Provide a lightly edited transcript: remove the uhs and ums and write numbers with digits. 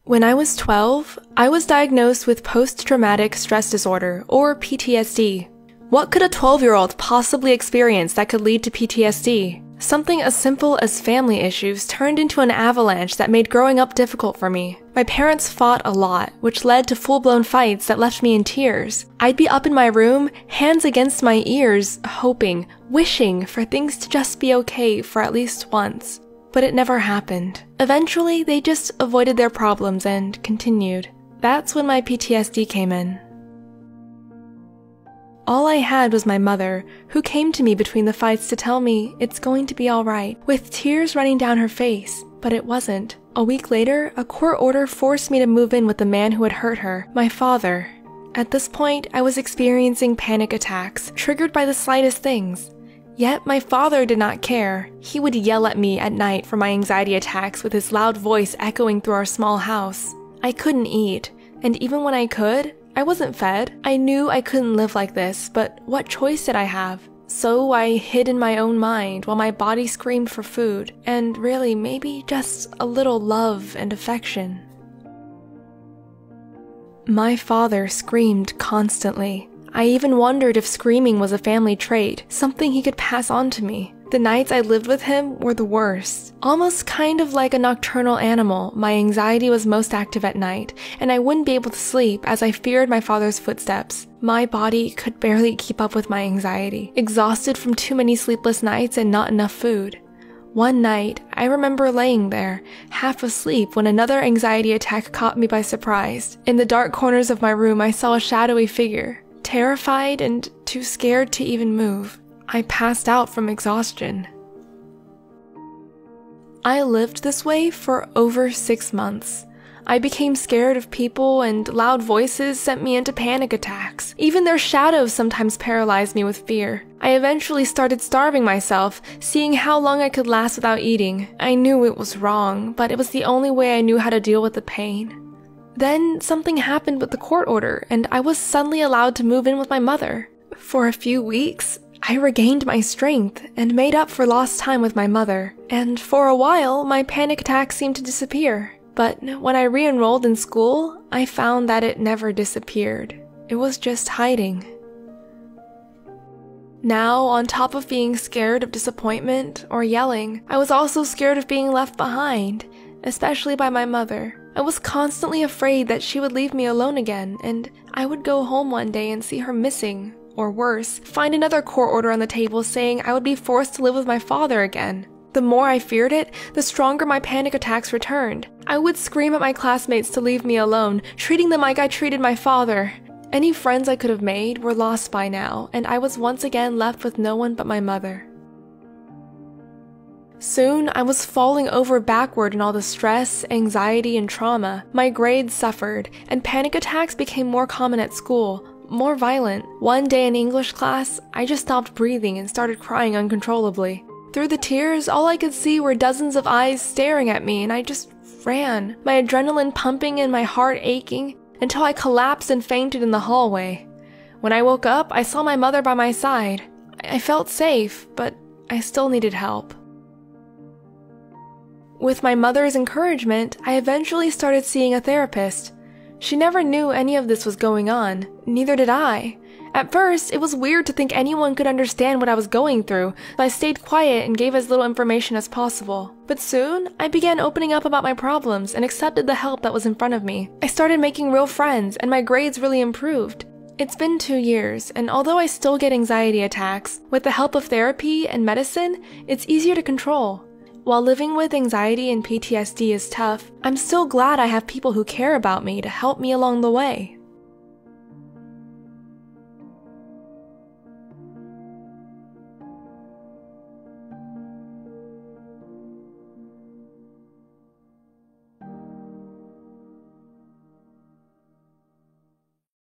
When I was 12, I was diagnosed with post-traumatic stress disorder, or PTSD. What could a 12-year-old possibly experience that could lead to PTSD? Something as simple as family issues turned into an avalanche that made growing up difficult for me. My parents fought a lot, which led to full-blown fights that left me in tears. I'd be up in my room, hands against my ears, hoping, wishing for things to just be okay for at least once. But it never happened. Eventually, they just avoided their problems and continued. That's when my PTSD came in. All I had was my mother, who came to me between the fights to tell me it's going to be alright, with tears running down her face, but it wasn't. A week later, a court order forced me to move in with the man who had hurt her, my father. At this point, I was experiencing panic attacks, triggered by the slightest things. Yet my father did not care. He would yell at me at night for my anxiety attacks with his loud voice echoing through our small house. I couldn't eat, and even when I could, I wasn't fed. I knew I couldn't live like this, but what choice did I have? So I hid in my own mind while my body screamed for food, and really maybe just a little love and affection. My father screamed constantly. I even wondered if screaming was a family trait, something he could pass on to me. The nights I lived with him were the worst. Almost kind of like a nocturnal animal, my anxiety was most active at night, and I wouldn't be able to sleep as I feared my father's footsteps. My body could barely keep up with my anxiety, exhausted from too many sleepless nights and not enough food. One night, I remember laying there, half asleep, when another anxiety attack caught me by surprise. In the dark corners of my room, I saw a shadowy figure. Terrified and too scared to even move, I passed out from exhaustion. I lived this way for over 6 months. I became scared of people, and loud voices sent me into panic attacks. Even their shadows sometimes paralyzed me with fear. I eventually started starving myself, seeing how long I could last without eating. I knew it was wrong, but it was the only way I knew how to deal with the pain. Then something happened with the court order, and I was suddenly allowed to move in with my mother. For a few weeks, I regained my strength and made up for lost time with my mother, and for a while, my panic attacks seemed to disappear. But when I re-enrolled in school, I found that it never disappeared. It was just hiding. Now, on top of being scared of disappointment or yelling, I was also scared of being left behind, especially by my mother. I was constantly afraid that she would leave me alone again, and I would go home one day and see her missing, or worse, find another court order on the table saying I would be forced to live with my father again. The more I feared it, the stronger my panic attacks returned. I would scream at my classmates to leave me alone, treating them like I treated my father. Any friends I could have made were lost by now, and I was once again left with no one but my mother. Soon, I was falling over backward in all the stress, anxiety, and trauma. My grades suffered, and panic attacks became more common at school, more violent. One day in English class, I just stopped breathing and started crying uncontrollably. Through the tears, all I could see were dozens of eyes staring at me, and I just ran, my adrenaline pumping and my heart aching, until I collapsed and fainted in the hallway. When I woke up, I saw my mother by my side. I felt safe, but I still needed help. With my mother's encouragement, I eventually started seeing a therapist. She never knew any of this was going on, neither did I. At first, it was weird to think anyone could understand what I was going through, so I stayed quiet and gave as little information as possible. But soon, I began opening up about my problems and accepted the help that was in front of me. I started making real friends, and my grades really improved. It's been 2 years, and although I still get anxiety attacks, with the help of therapy and medicine, it's easier to control. While living with anxiety and PTSD is tough, I'm still glad I have people who care about me to help me along the way.